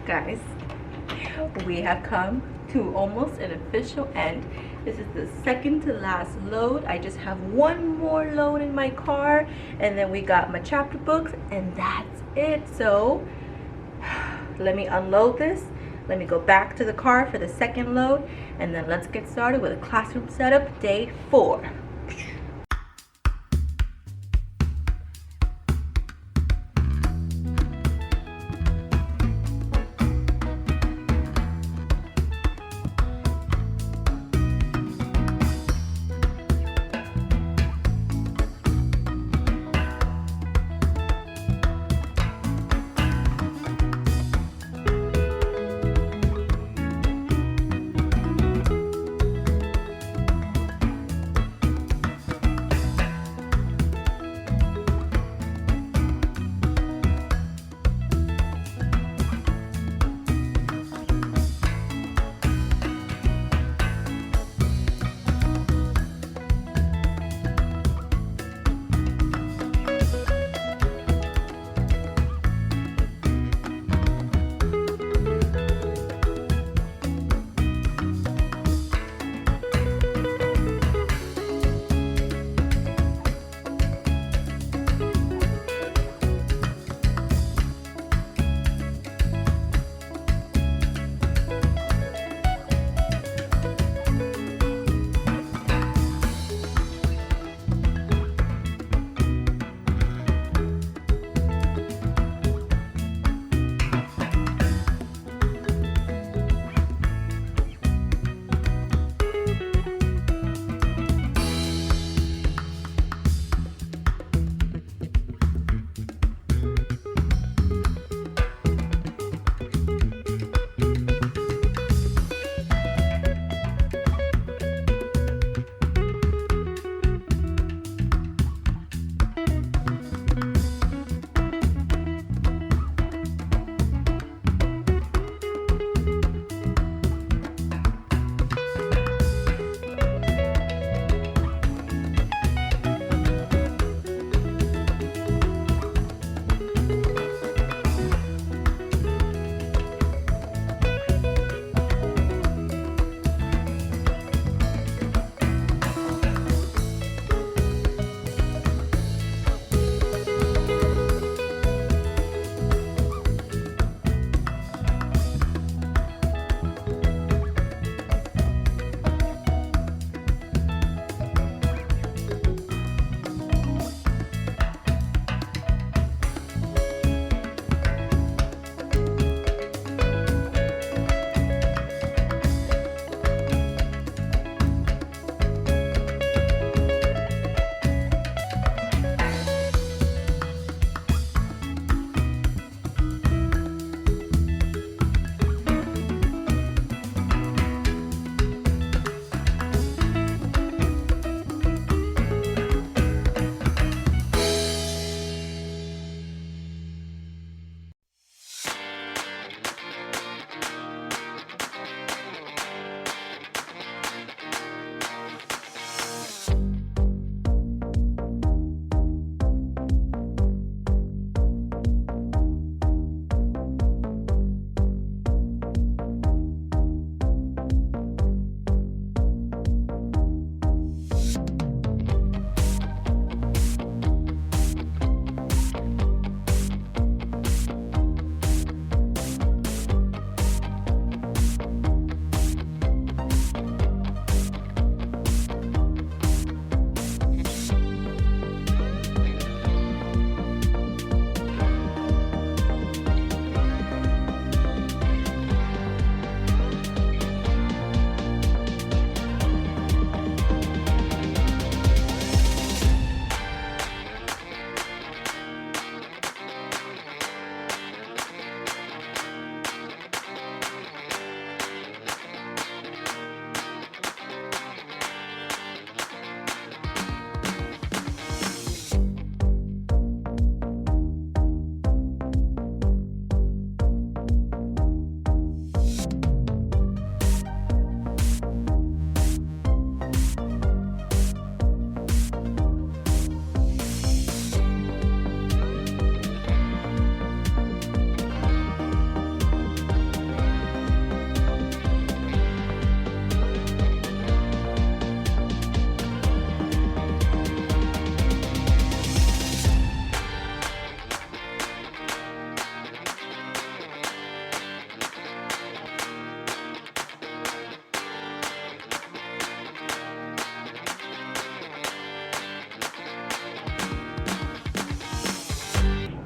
Guys, we have come to almost an official end. This is the second to last load. I just have one more load in my car, and then we got my chapter books, and that's it. So let me unload this. Let me go back to the car for the second load, and then let's get started with a classroom setup day 4.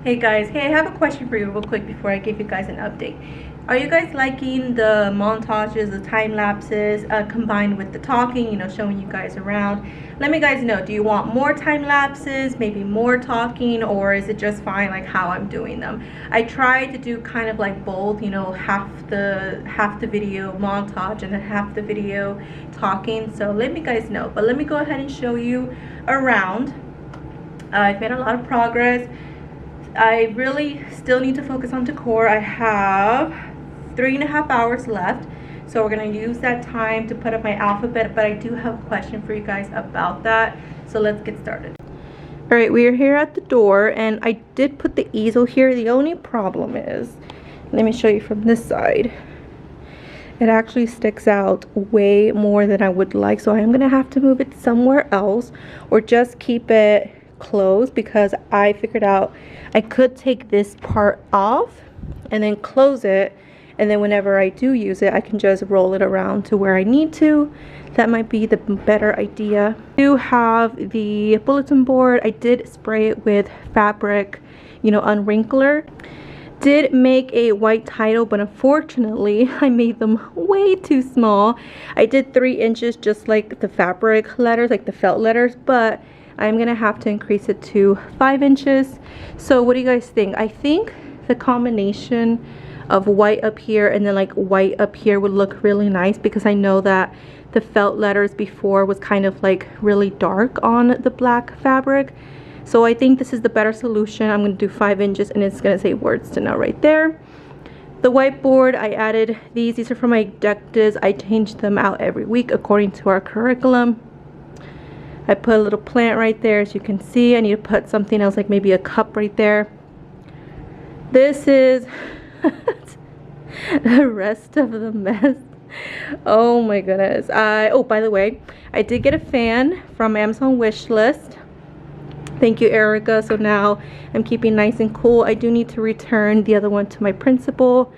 Hey guys, hey, I have a question for you real quick before I give you guys an update. Are you guys liking the montages, the time lapses combined with the talking, you know, showing you guys around? Let me guys know, do you want more time lapses, maybe more talking, or is it just fine like how I'm doing them? I try to do kind of like both, you know, half the video montage and then half the video talking. So let me guys know, but let me go ahead and show you around. I've made a lot of progress. I really still need to focus on decor. I have 3.5 hours left, so we're gonna use that time to put up my alphabet, but I do have a question for you guys about that, so let's get started. All right, we are here at the door, and I did put the easel here. The only problem is, let me show you from this side, it actually sticks out way more than I would like, so I am gonna have to move it somewhere else or just keep it closed, because I figured out I could take this part off and then close it, and then whenever I do use it I can just roll it around to where I need to. That might be the better idea. I do have the bulletin board. I did spray it with fabric, you know, unwrinkler. Did make a white title, but unfortunately I made them way too small. I did 3 inches just like the fabric letters, like the felt letters, but I'm gonna have to increase it to 5 inches. So what do you guys think? I think the combination of white up here and then like white up here would look really nice, because I know that the felt letters before was kind of like really dark on the black fabric. So I think this is the better solution. I'm gonna do 5 inches and it's gonna say words to know right there. The whiteboard, I added these are for my objectives. I change them out every week according to our curriculum. I put a little plant right there, as you can see. I need to put something else, like maybe a cup right there. This is the rest of the mess. Oh my goodness. Oh, by the way, I did get a fan from Amazon wish list. Thank you, Erica. So now I'm keeping nice and cool. I do need to return the other one to my principal.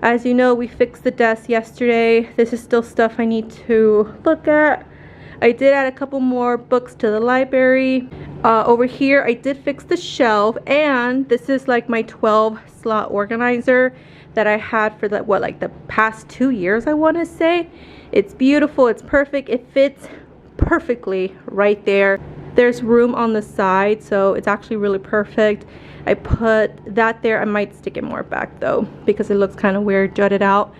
As you know, we fixed the desk yesterday. This is still stuff I need to look at. I did add a couple more books to the library. Over here I did fix the shelf, and this is like my 12 slot organizer that I had for the like the past 2 years, I want to say. It's beautiful, it's perfect, it fits perfectly right there. There's room on the side, so it's actually really perfect. I put that there. I might stick it more back though, because it looks kind of weird jutted out.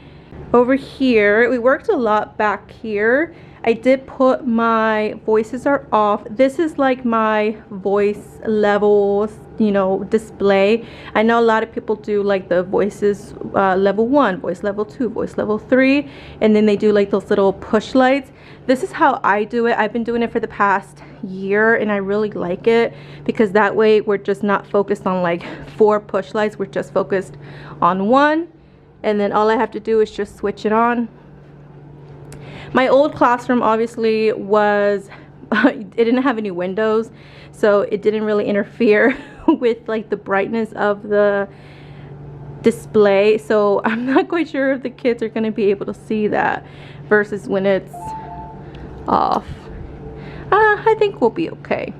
Over here we worked a lot back here. I did put my voices are off. This is like my voice levels, you know, display. I know a lot of people do like the voices level 1, voice level 2, voice level 3, and then they do like those little push lights. This is how I do it. I've been doing it for the past year and I really like it, because that way we're just not focused on like 4 push lights. We're just focused on 1, and then all I have to do is just switch it on. My old classroom obviously was, it didn't have any windows, so it didn't really interfere with like the brightness of the display. So I'm not quite sure if the kids are going to be able to see that versus when it's off. I think we'll be okay.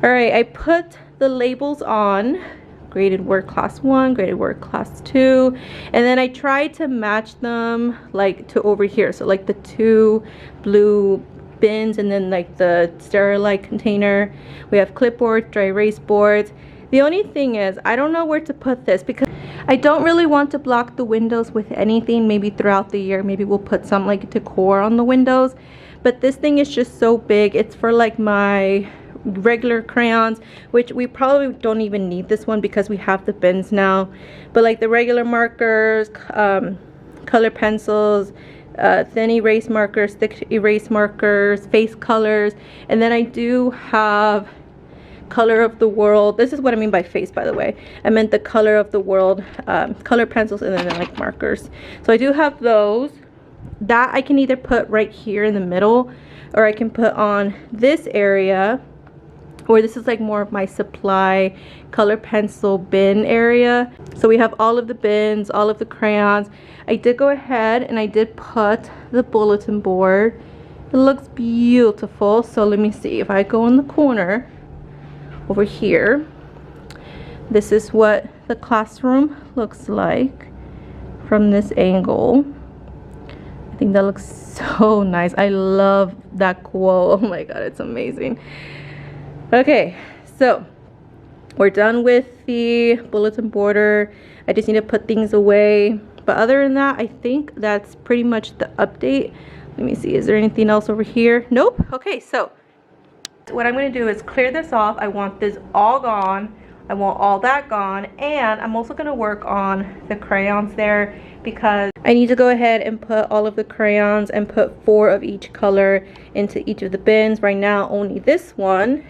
All right, I put the labels on. Graded word class 1, graded word class 2, and then I tried to match them like to over here, so like the 2 blue bins and then like the sterilite container. We have clipboard, dry erase boards. The only thing is I don't know where to put this, because I don't really want to block the windows with anything. Maybe throughout the year maybe we'll put some like decor on the windows, but this thing is just so big. It's for like my regular crayons, which we probably don't even need this one because we have the bins now, but like the regular markers, color pencils, thin erase markers, thick erase markers, face colors, and then I do have color of the world. This is what I mean by face, by the way. I meant the color of the world, color pencils, and then like markers. So I do have those. That I can either put right here in the middle, or I can put on this area, or this is like more of my supply color pencil bin area. So we have all of the bins, all of the crayons. I did go ahead and I did put the bulletin board. It looks beautiful. So let me see, if I go in the corner over here, This is what the classroom looks like from this angle. I think that looks so nice. I love that quote. Oh my god, it's amazing. Okay, so we're done with the bulletin border. I just need to put things away. But other than that, I think that's pretty much the update. Let me see, is there anything else over here? Nope. Okay, so what I'm going to do is clear this off. I want this all gone. I want all that gone. And I'm also going to work on the crayons there because I need to go ahead and put all of the crayons and put 4 of each color into each of the bins. Right now, only this one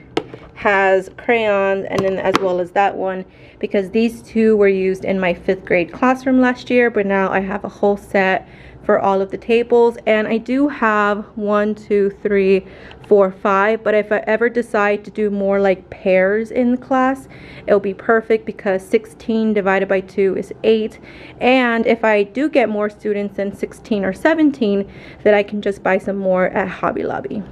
has crayons, and then as well as that one, because these 2 were used in my 5th grade classroom last year, but now I have a whole set for all of the tables. And I do have 1, 2, 3, 4, 5, but if I ever decide to do more like pairs in the class, it'll be perfect because 16 divided by 2 is 8. And if I do get more students than 16 or 17, then I can just buy some more at Hobby Lobby.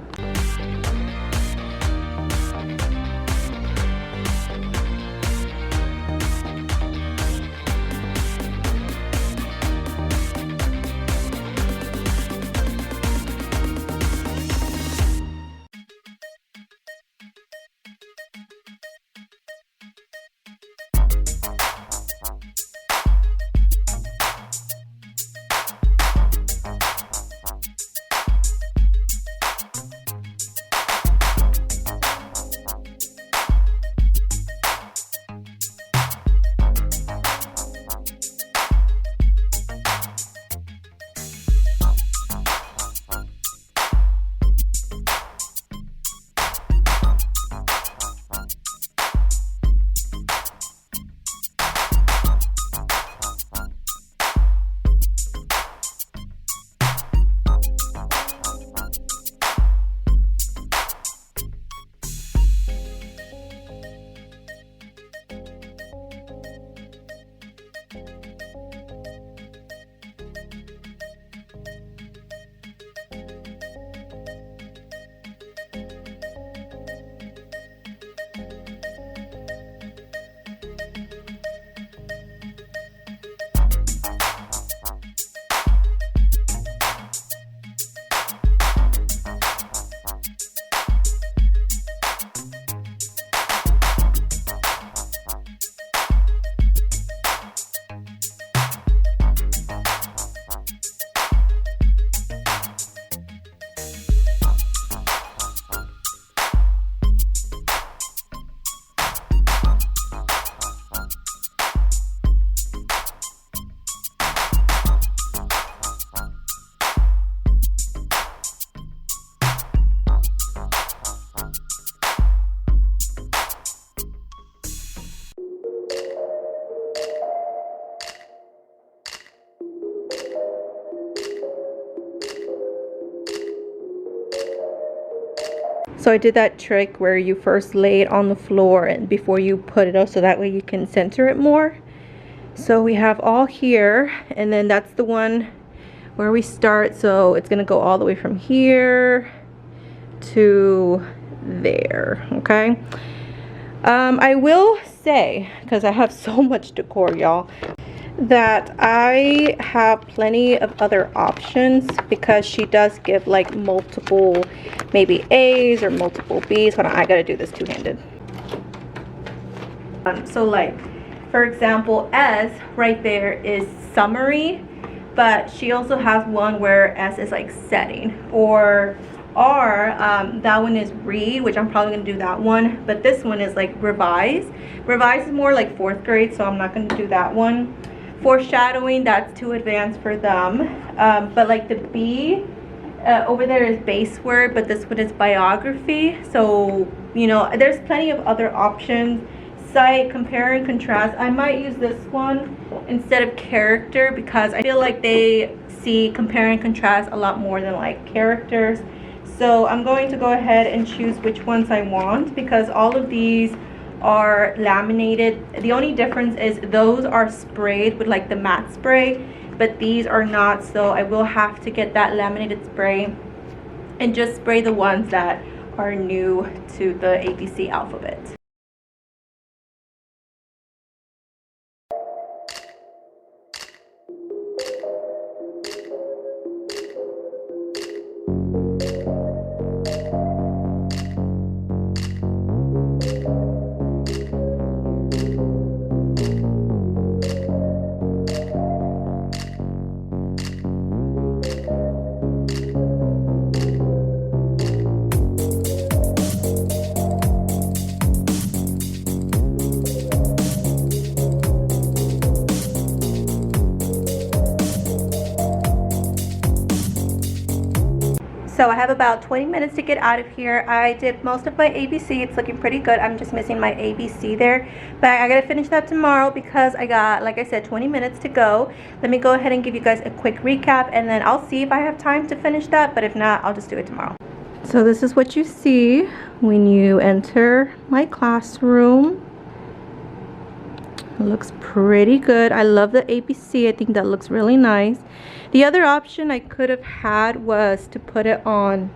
So I did that trick where you first lay it on the floor and before you put it up, so that way you can center it more. So we have all here, and then that's the one where we start. So it's gonna go all the way from here to there. Okay, I will say, because I have so much decor, y'all, that I have plenty of other options, because she does give like multiple maybe A's or multiple B's. Hold on, I gotta do this two-handed. So like, for example, S right there is summary, but she also has one where S is like setting, or R, that one is read, which I'm probably gonna do that one, but this one is like revise. Revise is more like 4th grade, so I'm not gonna do that one. Foreshadowing, that's too advanced for them. But like the B over there is base word, but this one is biography. So, you know, there's plenty of other options. Cite, compare and contrast. I might use this one instead of character, because I feel like they see compare and contrast a lot more than like characters. So I'm going to go ahead and choose which ones I want, because all of these are laminated. The only difference is those are sprayed with like the matte spray, but these are not. So I will have to get that laminated spray and just spray the ones that are new to the ABC alphabet. So I have about 20 minutes to get out of here. I did most of my ABC. It's looking pretty good. I'm just missing my ABC there. But I gotta finish that tomorrow because I got, like I said, 20 minutes to go. Let me go ahead and give you guys a quick recap, and then I'll see if I have time to finish that. But if not, I'll just do it tomorrow. So this is what you see when you enter my classroom. It looks pretty good. I love the ABC. I think that looks really nice. The other option I could have had was to put it on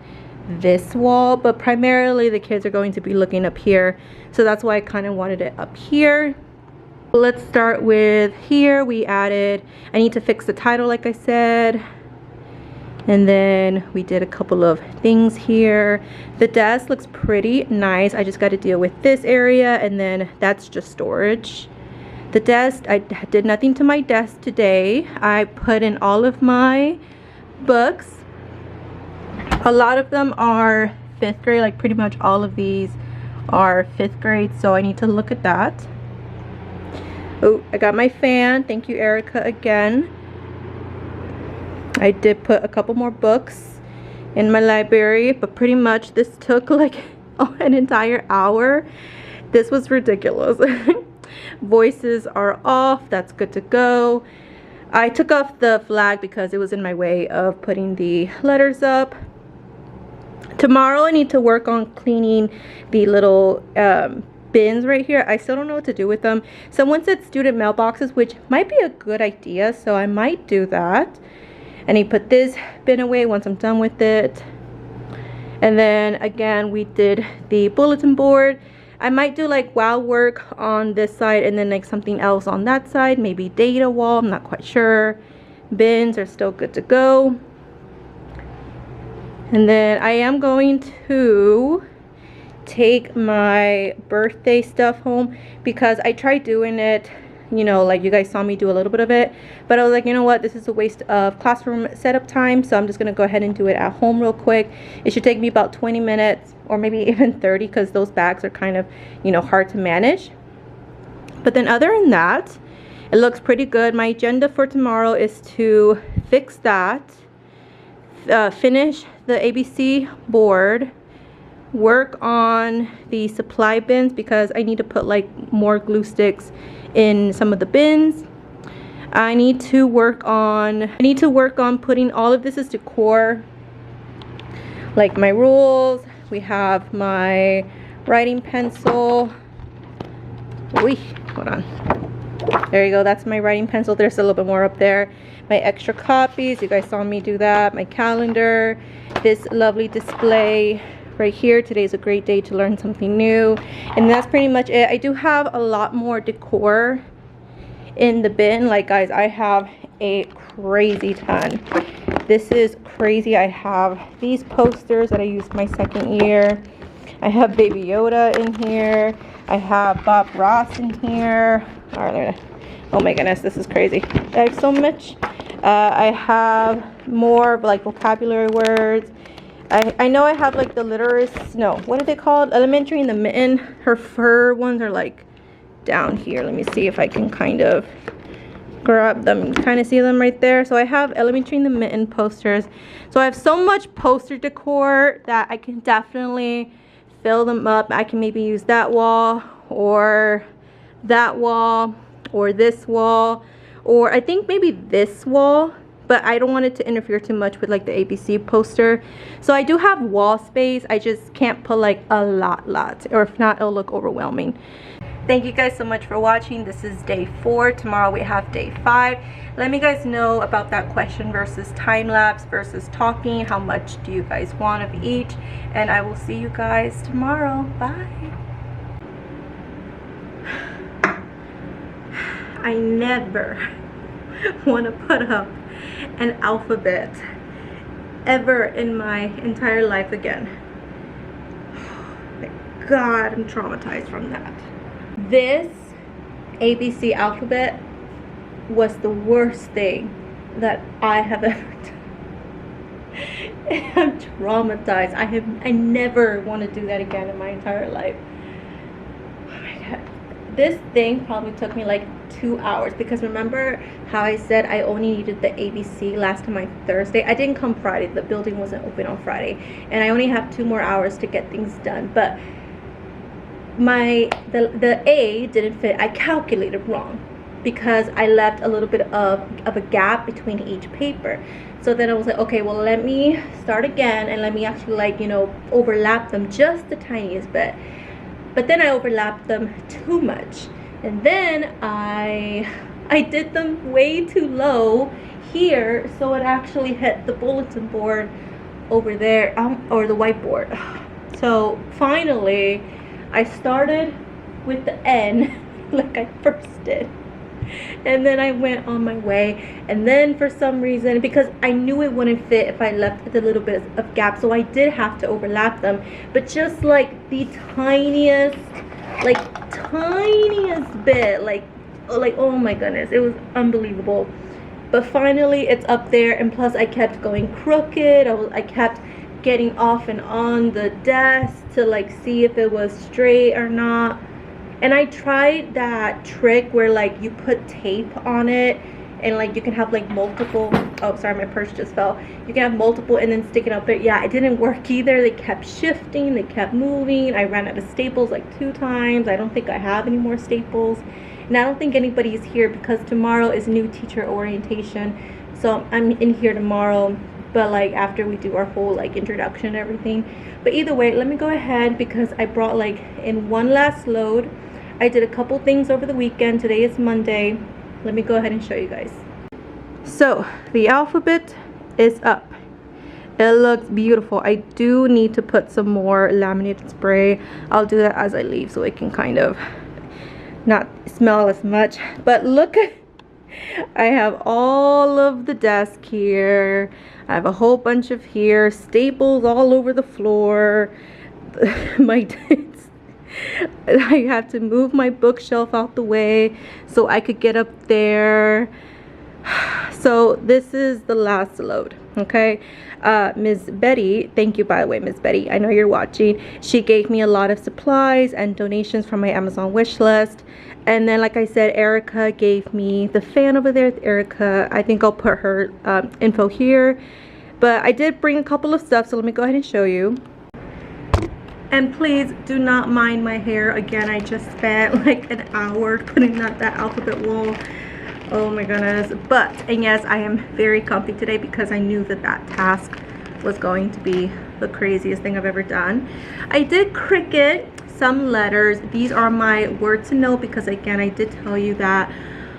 this wall, but primarily the kids are going to be looking up here, so that's why I kind of wanted it up here. Let's start with here. We added, I need to fix the title like I said, and then we did a couple of things here. The desk looks pretty nice. I just got to deal with this area, and then that's just storage. The desk, I did nothing to my desk today. I put in all of my books. A lot of them are 5th grade, like pretty much all of these are 5th grade, so I need to look at that. Oh, I got my fan. Thank you, Erica, again. I did put a couple more books in my library, but pretty much this took like an entire hour. This was ridiculous. Voices are off. That's good to go. I took off the flag because it was in my way of putting the letters up. Tomorrow I need to work on cleaning the little bins right here. I still don't know what to do with them. Someone said student mailboxes, which might be a good idea, so I might do that. And he put this bin away once I'm done with it. And then again, we did the bulletin board. I might do like wow work on this side and then like something else on that side, maybe data wall, I'm not quite sure. Bins are still good to go. And then I am going to take my birthday stuff home because I tried doing it, you know, like you guys saw me do a little bit of it, but I was like, you know what, this is a waste of classroom setup time, so I'm just gonna go ahead and do it at home real quick. It should take me about 20 minutes or maybe even 30 because those bags are kind of, you know, hard to manage. But then other than that, it looks pretty good. My agenda for tomorrow is to fix that, finish the ABC board, work on the supply bins because I need to put like more glue sticks in some of the bins. I need to work on putting all of this as decor, like my rules. We have my writing pencil. Wait, hold on. There you go, that's my writing pencil. There's a little bit more up there. My extra copies, you guys saw me do that. My calendar, this lovely display right here. Today's a great day to learn something new, and that's pretty much it. I do have a lot more decor in the bin. Like guys, I have a crazy ton. This is crazy. I have these posters that I used my second year. I have Baby Yoda in here. I have Bob Ross in here. All right, oh my goodness, this is crazy. I have so much. I have more like vocabulary words. I know I have like the literacy, no, what are they called? Elementary and the mitten. Her fur ones are like down here. Let me see if I can kind of grab them, kind of see them right there. So I have elementary and the mitten posters. So I have so much poster decor that I can definitely fill them up. I can maybe use that wall or that wall or this wall, or I think maybe this wall, but I don't want it to interfere too much with like the ABC poster. So I do have wall space. I just can't put like a lot, or if not, it'll look overwhelming. Thank you guys so much for watching. This is day 4. Tomorrow we have day 5. Let me guys know about that question versus time lapse versus talking. How much do you guys want of each? And I will see you guys tomorrow. Bye. I never want to put up an alphabet ever in my entire life again. Thank God, I'm traumatized from that. This ABC alphabet was the worst thing that I have ever done. I'm traumatized. I never want to do that again in my entire life. Oh my God. this thing probably took me like 2 hours, because remember how I said I only needed the ABC last time on Thursday? I didn't come Friday, the building wasn't open on Friday, and I only have 2 more hours to get things done. But the A didn't fit. I calculated wrong because I left a little bit of a gap between each paper. So then I was like, okay, well, let me start again and let me actually, like, you know, overlap them just the tiniest bit. But then I overlapped them too much, and then I did them way too low here, so it actually hit the bulletin board over there, or the whiteboard. So finally I started with the N like I first did, and then I went on my way. And then for some reason, because I knew it wouldn't fit if I left a little bit of gap, so I did have to overlap them, but just like the tiniest bit, like oh my goodness, it was unbelievable. But finally it's up there, and plus I kept going crooked. I kept getting off and on the desk to like see if it was straight or not. And I tried that trick where like you put tape on it, and like you can have like multiple, oh sorry, my purse just fell, you can have multiple and then stick it up there. Yeah, it didn't work either. They kept shifting, they kept moving. I ran out of staples like 2 times. I don't think I have any more staples, and I don't think anybody's here because tomorrow is new teacher orientation, so I'm in here tomorrow, but like after we do our whole like introduction and everything. But either way, let me go ahead because I brought like in one last load. I did a couple things over the weekend. Today is Monday. Let me go ahead and show you guys. So the alphabet is up. It looks beautiful. I do need to put some more laminated spray. I'll do that as I leave so it can kind of not smell as much. But look, I have all of the desk here. I have a whole bunch of here, staples all over the floor. I have to move my bookshelf out the way so I could get up there. So this is the last load, okay? Ms. Betty, thank you by the way, Ms. Betty, I know you're watching. She gave me a lot of supplies and donations from my Amazon wish list. And then like I said, Erica gave me the fan over there. Erica, I think I'll put her info here. But I did bring a couple of stuff, so let me go ahead and show you. And please do not mind my hair. Again, I just spent like an hour putting that alphabet wall. Oh my goodness. But, and yes, I am very comfy today because I knew that task was going to be the craziest thing I've ever done. I did Cricut some letters. These are my word to know because again, I did tell you that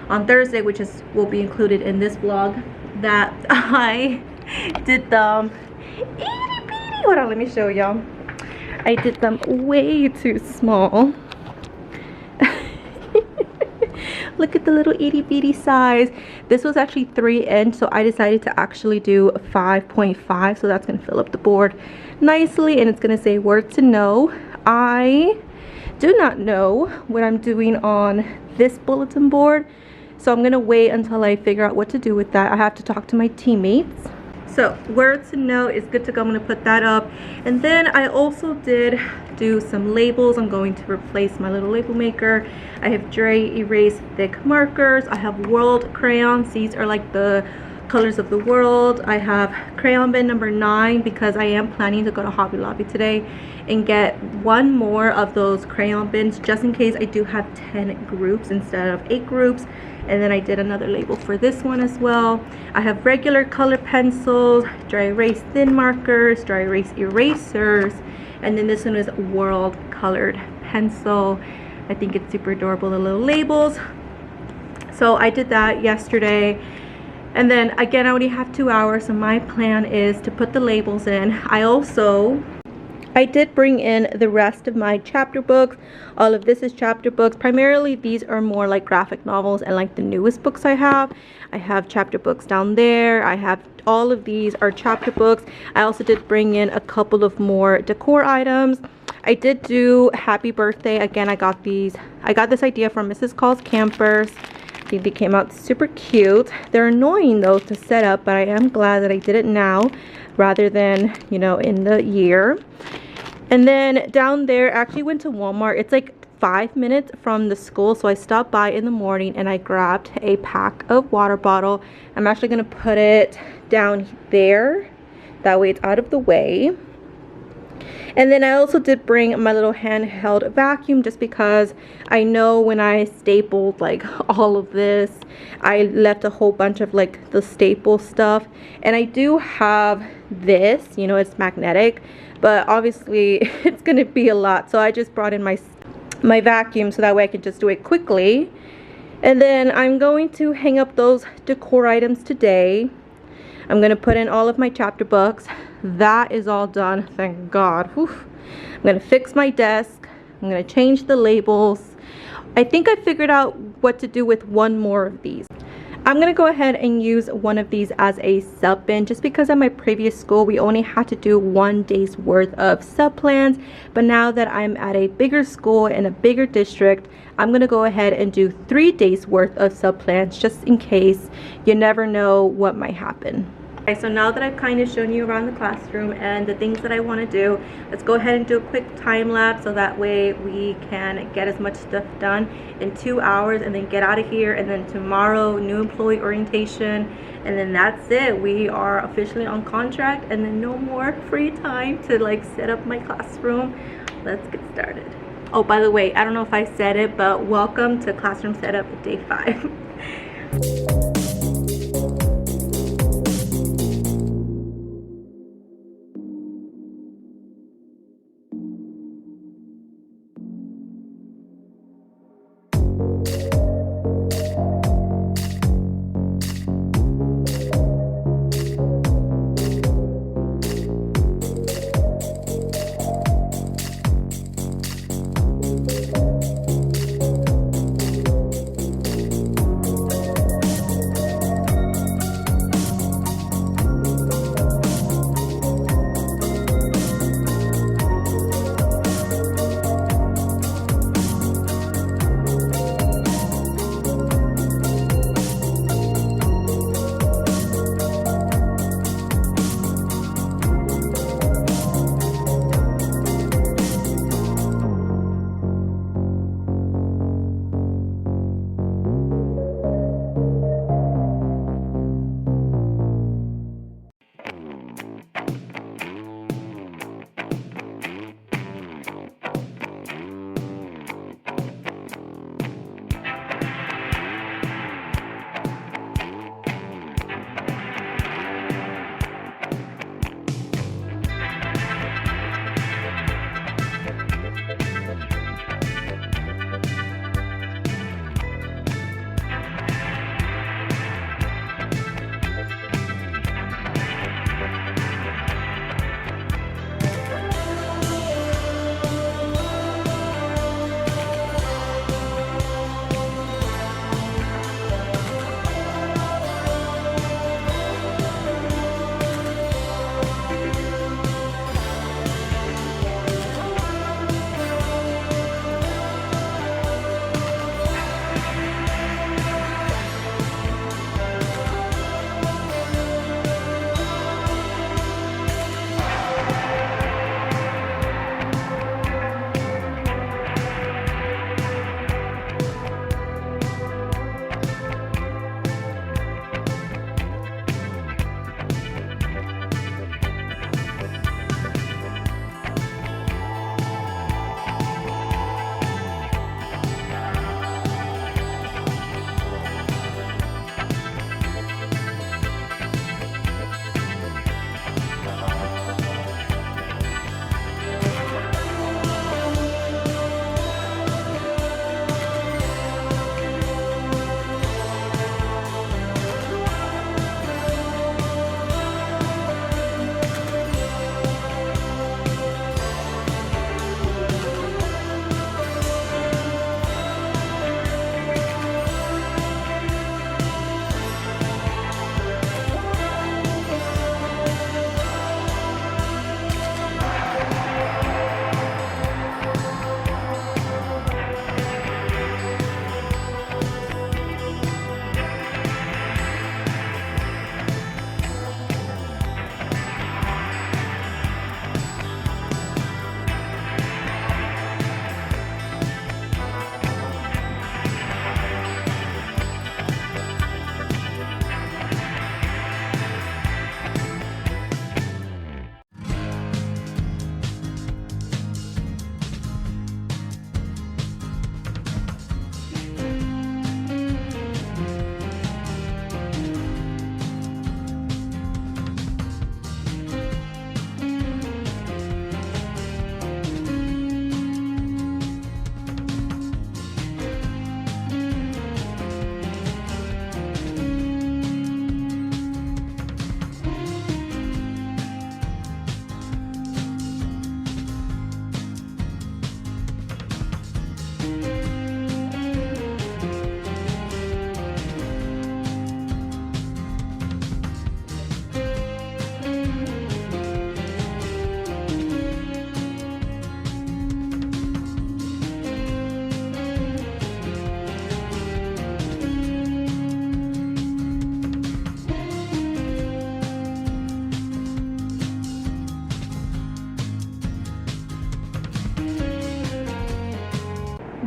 on Thursday, which will be included in this vlog, that I did them itty bitty. Hold on, let me show y'all. I did them way too small. Look at the little itty bitty size. This was actually 3 inch, so I decided to actually do 5.5, so that's gonna fill up the board nicely, and it's gonna say word to know. I do not know what I'm doing on this bulletin board, so I'm gonna wait until I figure out what to do with that. I have to talk to my teammates. So word to know is good to go. I'm going to put that up. And then I also did do some labels. I'm going to replace my little label maker. I have Dre Erase Thick markers. I have World crayons. These are like the colors of the world. I have crayon bin number 9 because I am planning to go to Hobby Lobby today and get 1 more of those crayon bins just in case I do have 10 groups instead of 8 groups. And then I did another label for this one as well. I have regular color pencils, dry erase thin markers, dry erase erasers, and then this one is world colored pencil. I think it's super adorable, the little labels. So I did that yesterday. And then again, I only have 2 hours, so my plan is to put the labels in. I did bring in the rest of my chapter books. All of this is chapter books. Primarily, these are more like graphic novels and like the newest books I have. I have chapter books down there. I have all of these are chapter books. I also did bring in a couple of more decor items. I did do happy birthday. Again, I got this idea from Mrs. Call's Campers. I think they came out super cute. They're annoying though to set up, but I am glad that I did it now rather than, you know, in the year. And then down there, I actually went to Walmart. It's like 5 minutes from the school, so I stopped by in the morning and I grabbed a pack of water bottle. I'm actually going to put it down there, that way it's out of the way. And then I also did bring my little handheld vacuum, just because I know when I stapled like all of this, I left a whole bunch of like the staple stuff. And I do have this, you know, it's magnetic, but obviously it's going to be a lot. So I just brought in my vacuum so that way I can just do it quickly. And then I'm going to hang up those decor items today. I'm going to put in all of my chapter books. That is all done, thank God. Whew. I'm going to fix my desk. I'm going to change the labels. I think I figured out what to do with one more of these. I'm going to go ahead and use one of these as a sub bin, just because at my previous school we only had to do 1 day's worth of sub plans. But now that I'm at a bigger school in a bigger district, I'm going to go ahead and do 3 days worth of sub plans, just in case. You never know what might happen. Okay, so now that I've kind of shown you around the classroom and the things that I want to do, let's go ahead and do a quick time lapse, so that way we can get as much stuff done in 2 hours and then get out of here. And then tomorrow, new employee orientation, and then that's it. We are officially on contract, and then no more free time to like set up my classroom. Let's get started. Oh, by the way, I don't know if I said it, but welcome to classroom setup day 5.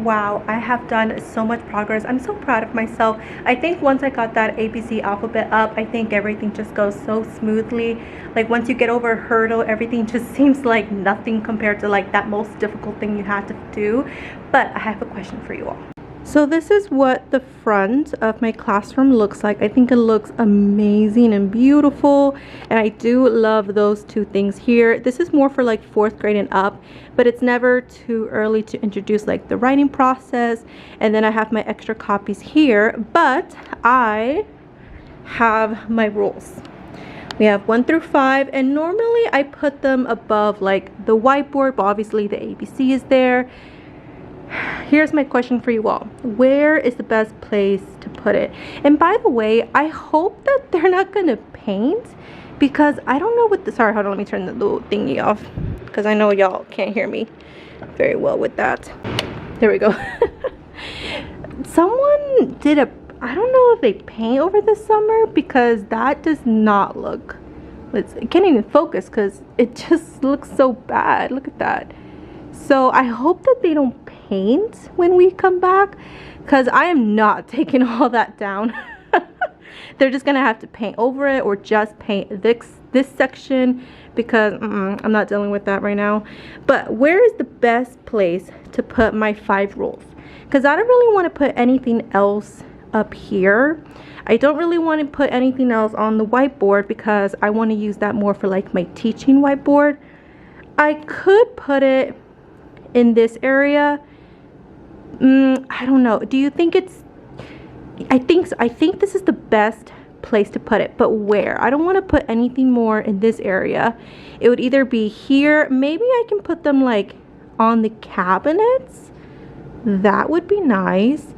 wow, I have done so much progress. I'm so proud of myself. I think once I got that ABC alphabet up, I think everything just goes so smoothly. Like once you get over a hurdle, everything just seems like nothing compared to like that most difficult thing you had to do. But I have a question for you all. So this is what the front of my classroom looks like. I think it looks amazing and beautiful, and I do love those two things here. This is more for like 4th grade and up, but it's never too early to introduce like the writing process. And then I have my extra copies here, but I have my rules. We have 1 through 5, and normally I put them above like the whiteboard, but obviously the ABC is there. Here's my question for you all. Where is the best place to put it? And by the way, I hope that they're not gonna paint, because I don't know what the, sorry, hold on, let me turn the little thingy off, because I know y'all can't hear me very well with that. There we go. Someone did a, I don't know if they paint over the summer, because that does not look, it can't even focus because it just looks so bad. Look at that. So I hope that they don't paint when we come back, because I am not taking all that down. They're just gonna have to paint over it, or just paint this section, because I'm not dealing with that right now. But where is the best place to put my 5 rules? Because I don't really want to put anything else up here. I don't really want to put anything else on the whiteboard, because I want to use that more for like my teaching whiteboard. I could put it in this area. I don't know. Do you think it's, I think this is the best place to put it, but where? I don't want to put anything more in this area. It would either be here, maybe I can put them like on the cabinets. That would be nice.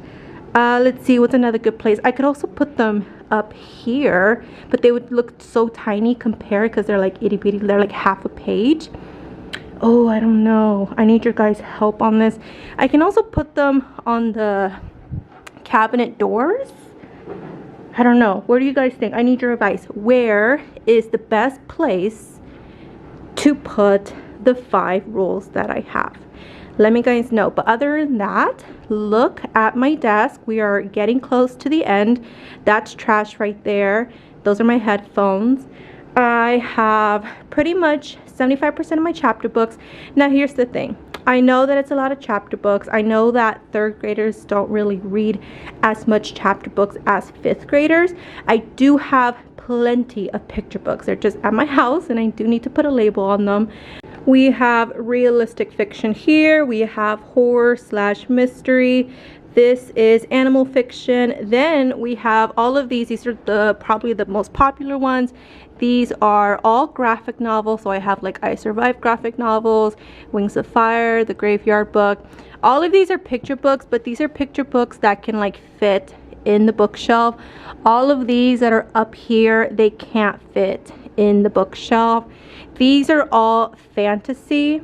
Let's see, what's another good place? I could also put them up here, but they would look so tiny compared, because they're like itty bitty, they're like half a page. Oh, I don't know. I need your guys' help on this. I can also put them on the cabinet doors. I don't know. What do you guys think? I need your advice. Where is the best place to put the 5 rules that I have? Let me guys know. But other than that, look at my desk. We are getting close to the end. That's trash right there. Those are my headphones. I have pretty much 75% of my chapter books. Now here's the thing. I know that it's a lot of chapter books. I know that 3rd graders don't really read as much chapter books as 5th graders. I do have plenty of picture books. They're just at my house, and I do need to put a label on them. We have realistic fiction here. We have horror / mystery. This is animal fiction. Then we have all of these. These are probably the most popular ones. These are all graphic novels. So I have like I Survived graphic novels, Wings of Fire, The Graveyard Book. All of these are picture books, but these are picture books that can like fit in the bookshelf. All of these that are up here, they can't fit in the bookshelf. These are all fantasy.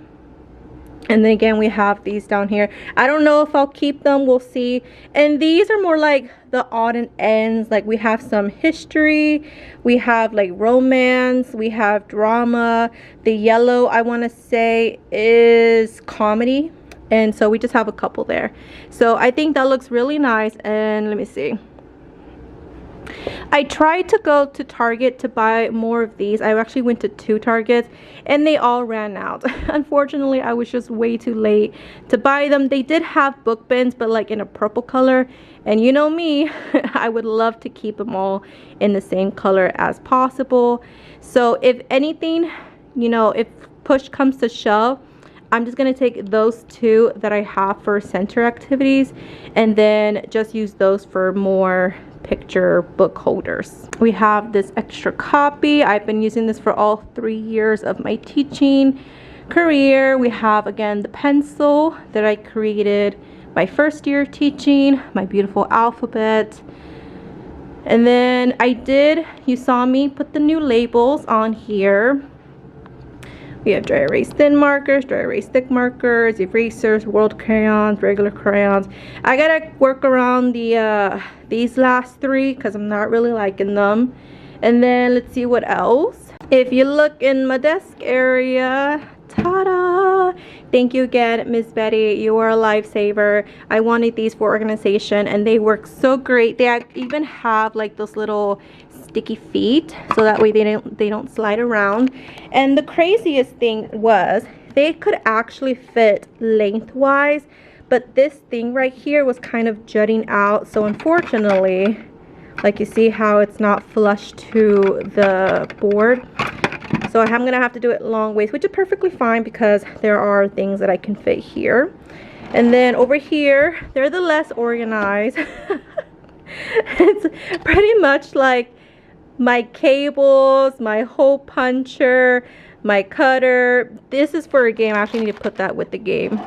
And then again, we have these down here. I don't know if I'll keep them. We'll see. And these are more like the odd and ends. Like we have some history. We have like romance. We have drama. The yellow, I want to say, is comedy. And so we just have a couple there. So I think that looks really nice. And let me see. I tried to go to Target to buy more of these. I actually went to 2 Targets and they all ran out. Unfortunately, I was just way too late to buy them. They did have book bins, but like in a purple color. And you know me, I would love to keep them all in the same color as possible. So if anything, you know, if push comes to shove, I'm just going to take those 2 that I have for center activities and then just use those for more picture book holders. We have this extra copy. I've been using this for all 3 years of my teaching career. We have again the pencil that I created my first year of teaching, my beautiful alphabet. And then you saw me put the new labels on here. We have dry erase thin markers, dry erase thick markers, erasers, world crayons, regular crayons. I gotta work around these last 3 because I'm not really liking them. And then let's see what else. If you look in my desk area, ta-da! Oh, thank you again, Miss Betty. You are a lifesaver. I wanted these for organization and they work so great. They even have like those little sticky feet so that way they don't slide around. And the craziest thing was they could actually fit lengthwise, but this thing right here was kind of jutting out. So unfortunately, like you see how it's not flush to the board. So I'm gonna have to do it long ways, which is perfectly fine because there are things that I can fit here. And then over here, they're the less organized. It's pretty much like my cables, my hole puncher, my cutter. This is for a game. I actually need to put that with the game.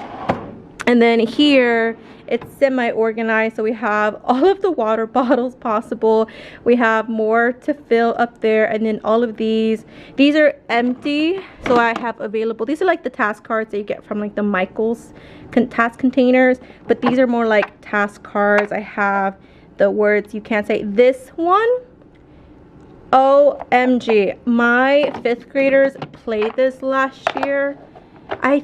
And then here, it's semi-organized, so we have all of the water bottles possible. We have more to fill up there, and then all of these are empty, so I have available. These are like the task cards that you get from like the Michaels task containers, but these are more like task cards. I have the words you can't say. This one, OMG, my 5th graders played this last year. I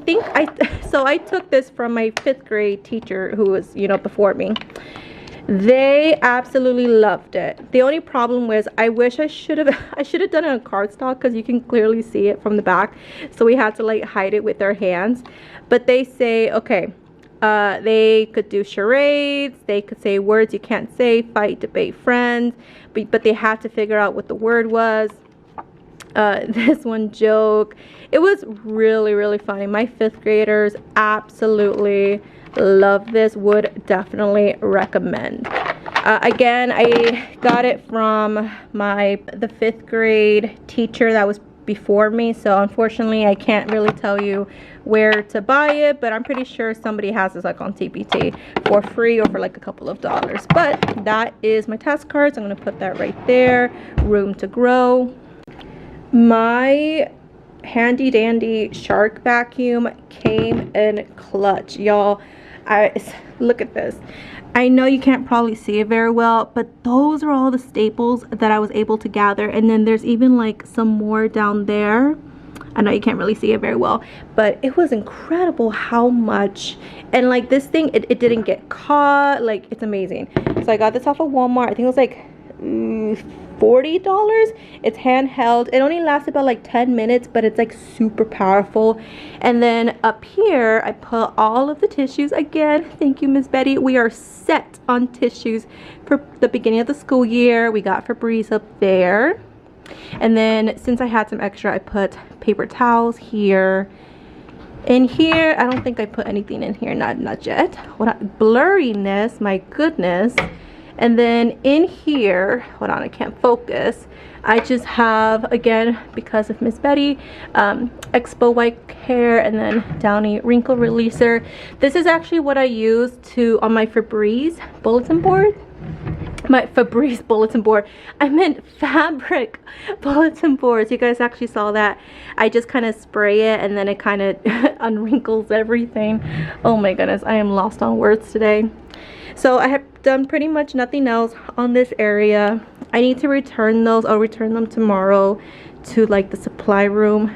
took this from my 5th grade teacher who was, you know, before me. They absolutely loved it. The only problem was I wish I should have done it on cardstock because you can clearly see it from the back. So we had to like hide it with our hands. But they say, okay, they could do charades, they could say words you can't say, fight, debate, friends, but they had to figure out what the word was. This one, joke. It was really, really funny. My 5th graders absolutely love this. Would definitely recommend. Again, I got it from the 5th grade teacher that was before me, so unfortunately I can't really tell you where to buy it, but I'm pretty sure somebody has this like on TPT for free or for like a couple of dollars. But that is my task cards. I'm going to put that right there. Room to grow. My handy dandy shark vacuum came in clutch, y'all. Look at this. I know you can't probably see it very well, but those are all the staples that I was able to gather, and then there's even like some more down there. I know you can't really see it very well, but it was incredible how much. And like this thing, it didn't get caught. Like, it's amazing. So I got this off of Walmart. I think it was like $40. It's handheld. It only lasts about like 10 minutes, but it's like super powerful. And then up here I put all of the tissues. Again, thank you, Miss Betty. We are set on tissues for the beginning of the school year. We got Febreze up there, and then since I had some extra, I put paper towels here. In here, I don't think I put anything in here, not yet. What blurriness, my goodness. And then in here, hold on, I can't focus. I just have, again, because of Miss Betty, Expo White Hair and then Downy Wrinkle Releaser. This is actually what I use on my Febreze bulletin board. My Febreze bulletin board. I meant fabric bulletin boards. You guys actually saw that. I just kind of spray it and then it kind of unwrinkles everything. Oh my goodness, I am lost on words today. So I have done pretty much nothing else on this area. I need to return those. I'll return them tomorrow to like the supply room.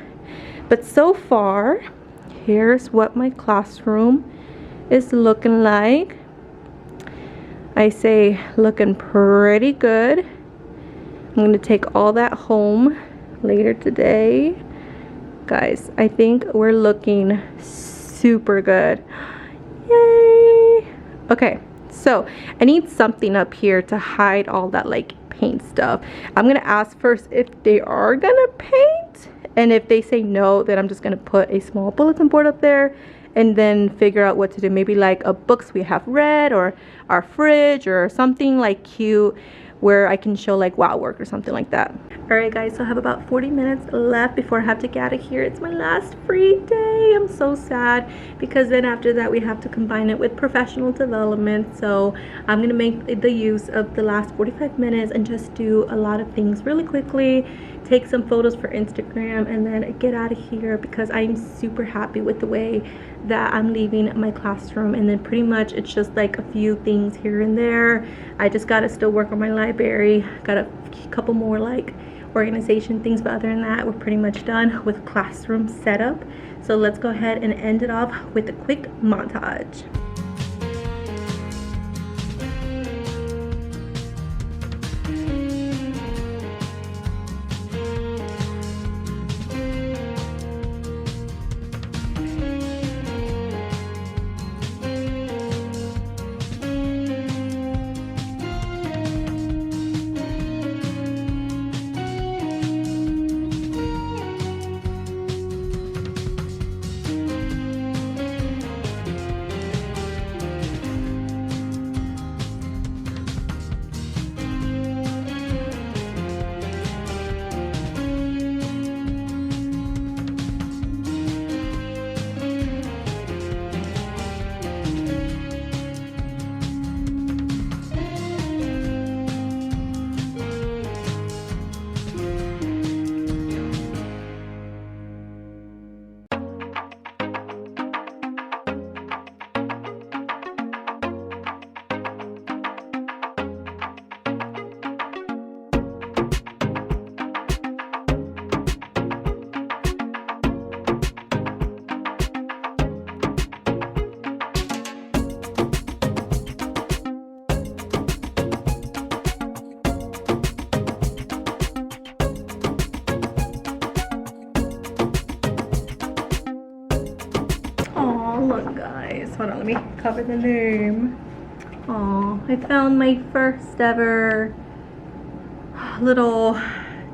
But so far, here's what my classroom is looking like. I say looking pretty good. I'm going to take all that home later today. Guys, I think we're looking super good. Yay! Okay. So I need something up here to hide all that like paint stuff. I'm gonna ask first if they are gonna paint, and if they say no, then I'm just gonna put a small bulletin board up there and then figure out what to do. Maybe like a books we have read, or our fridge, or something like cute where I can show like wow work or something like that. Alright guys, so I have about 40 minutes left before I have to get out of here. It's my last free day. I'm so sad because then after that we have to combine it with professional development. So I'm gonna make the use of the last 45 minutes and just do a lot of things really quickly, take some photos for Instagram, and then get out of here because I'm super happy with the way that I'm leaving my classroom. And then pretty much it's just like a few things here and there. I just gotta still work on my library. Got a couple more like organization things, but other than that, we're pretty much done with classroom setup. So let's go ahead and end it off with a quick montage. Look guys, hold on, let me cover the name. Oh, I found my first ever little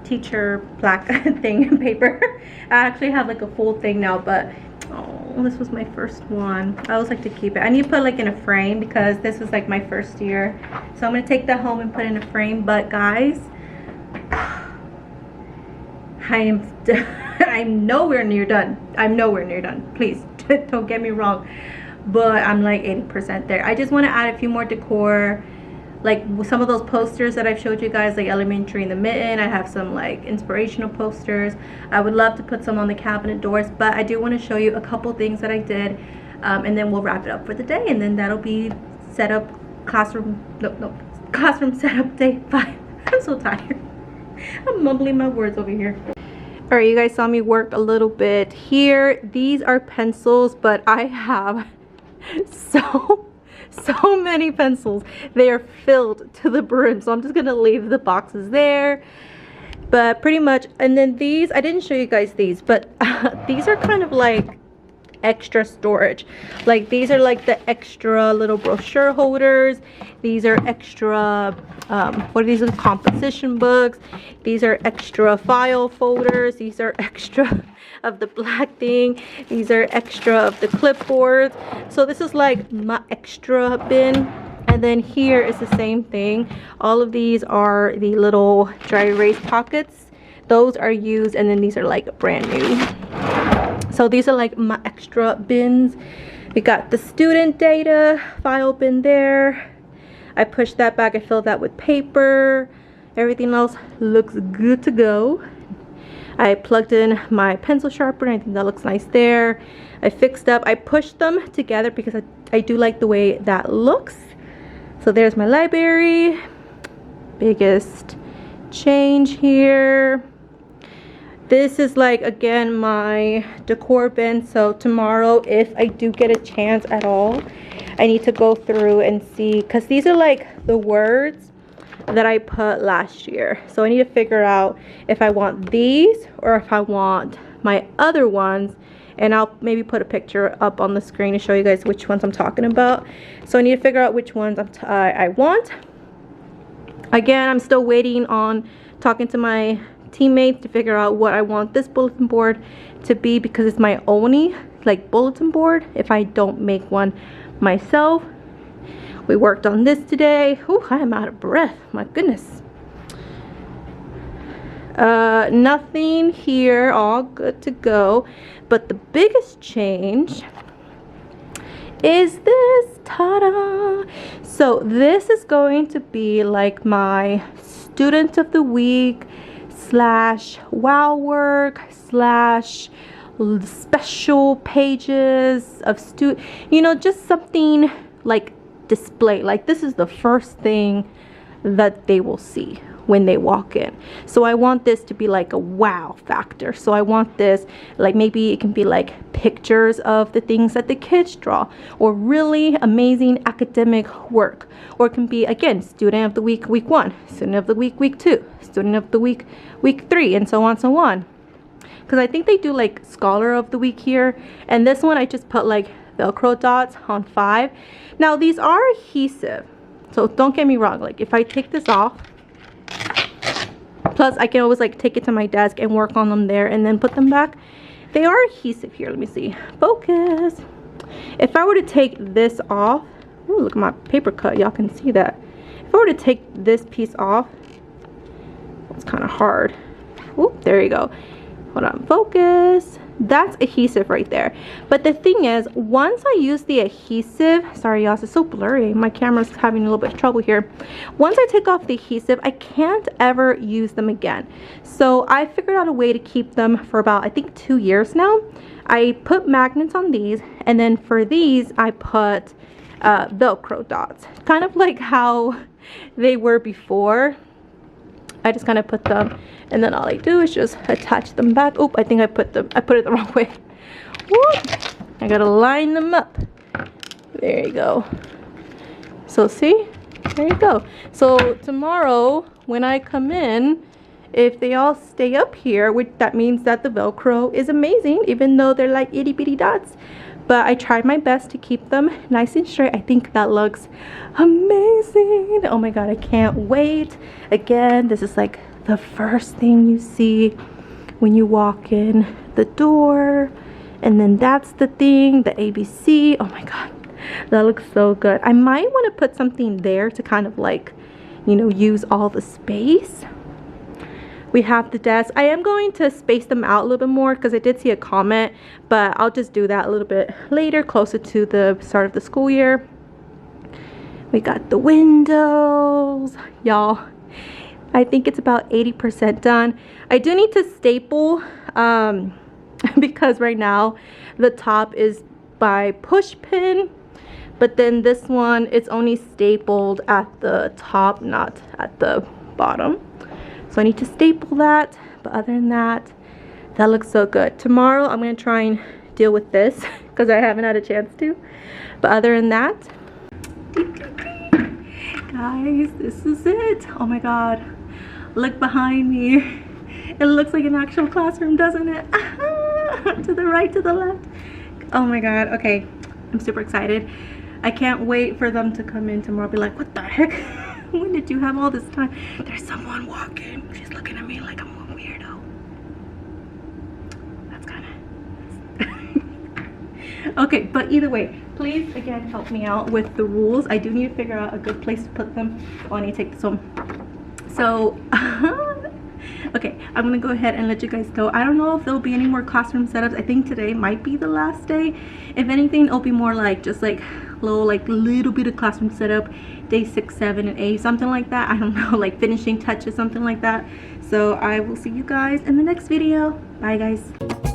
teacher plaque thing paper. I actually have like a full thing now, but oh, this was my first one. I always like to keep it. I need to put like in a frame because this was like my first year, so I'm gonna take that home and put it in a frame. But guys, I'm nowhere near done. I'm nowhere near done, please. Don't get me wrong, but I'm like 80% there. I just want to add a few more decor, like some of those posters that I've showed you guys, like elementary in the mitten. I have some like inspirational posters. I would love to put some on the cabinet doors, but I do want to show you a couple things that I did, and then we'll wrap it up for the day, and then that'll be classroom setup day 5. I'm so tired. I'm mumbling my words over here. All right, you guys saw me work a little bit here. These are pencils, but I have so many pencils. They are filled to the brim, so I'm just gonna leave the boxes there. But pretty much, and then these, I didn't show you guys these, but these are kind of like extra storage. Like these are like the extra little brochure holders. These are extra what are these? Composition books. These are extra file folders. These are extra of the black thing. These are extra of the clipboards. So this is like my extra bin. And then here is the same thing. All of these are the little dry erase pockets. Those are used, and then these are like brand new. So these are like my extra bins. We got the student data file bin there. I pushed that back. I filled that with paper. Everything else looks good to go. I plugged in my pencil sharpener. I think that looks nice there. I fixed up. I pushed them together because I do like the way that looks. So there's my library. Biggest change here. This is like, again, my decor bin. So tomorrow, if I do get a chance at all, I need to go through and see, because these are like the words that I put last year. So I need to figure out if I want these or if I want my other ones. And I'll maybe put a picture up on the screen to show you guys which ones I'm talking about. So I need to figure out which ones I want. Again, I'm still waiting on talking to my teammates to figure out what I want this bulletin board to be, because it's my only like bulletin board if I don't make one myself. We worked on this today. Whew, I am out of breath, my goodness. Nothing here, all good to go. But the biggest change is this. Ta-da! So this is going to be like my student of the week slash wow work slash special pages of just something like display. Like this is the first thing that they will see when they walk in. So I want this to be like a wow factor. So I want this, like maybe it can be like pictures of the things that the kids draw, or really amazing academic work, or it can be, again, student of the week, week 1, student of the week, week 2, student of the week, week 3, and so on, so on. Because I think they do like scholar of the week here, and this one I just put like Velcro dots on 5. Now these are adhesive, so don't get me wrong, like if I take this off, plus I can always like take it to my desk and work on them there and then put them back. They are adhesive here. Let me see, focus. If I were to take this off, ooh, look at my paper cut, y'all can see that. If I were to take this piece off, it's kind of hard. Ooh, there you go. Hold on, focus. That's adhesive right there. But the thing is, once I use the adhesive, sorry y'all, it's so blurry, my camera's having a little bit of trouble here. Once I take off the adhesive, I can't ever use them again. So I figured out a way to keep them for about, I think, 2 years now. I put magnets on these, and then for these I put Velcro dots, kind of like how they were before. I just kind of put them, and then all I do is just attach them back. Oop, I think I put it the wrong way. Whoop. I gotta line them up. There you go. So see, there you go. So tomorrow when I come in, if they all stay up here, which that means that the Velcro is amazing, even though they're like itty bitty dots. But I tried my best to keep them nice and straight. I think that looks amazing. Oh my god, I can't wait. Again, this is like the first thing you see when you walk in the door. And then that's the thing, the ABC. Oh my god, that looks so good. I might want to put something there to kind of like, you know, use all the space. We have the desk. I am going to space them out a little bit more because I did see a comment, but I'll just do that a little bit later, closer to the start of the school year. We got the windows. Y'all, I think it's about 80% done. I do need to staple because right now the top is by push pin, but then this one, it's only stapled at the top, not at the bottom. So I need to staple that, but other than that, that looks so good. Tomorrow I'm going to try and deal with this because I haven't had a chance to. But other than that, guys, this is it. Oh my god, look behind me. It looks like an actual classroom, doesn't it? To the right, to the left. Oh my god, okay, I'm super excited. I can't wait for them to come in tomorrow. I'll be like, what the heck? When did you have all this time? There's someone walking. She's looking at me like I'm a weirdo. That's kind of... Okay, but either way, please, again, help me out with the rules. I do need to figure out a good place to put them. Oh, I need to take this home. So, okay, I'm going to go ahead and let you guys go. I don't know if there'll be any more classroom setups. I think today might be the last day. If anything, it'll be more like just like little bit of classroom setup, day 6, 7, and 8, something like that. I don't know, like finishing touches, something like that. So I will see you guys in the next video. Bye guys.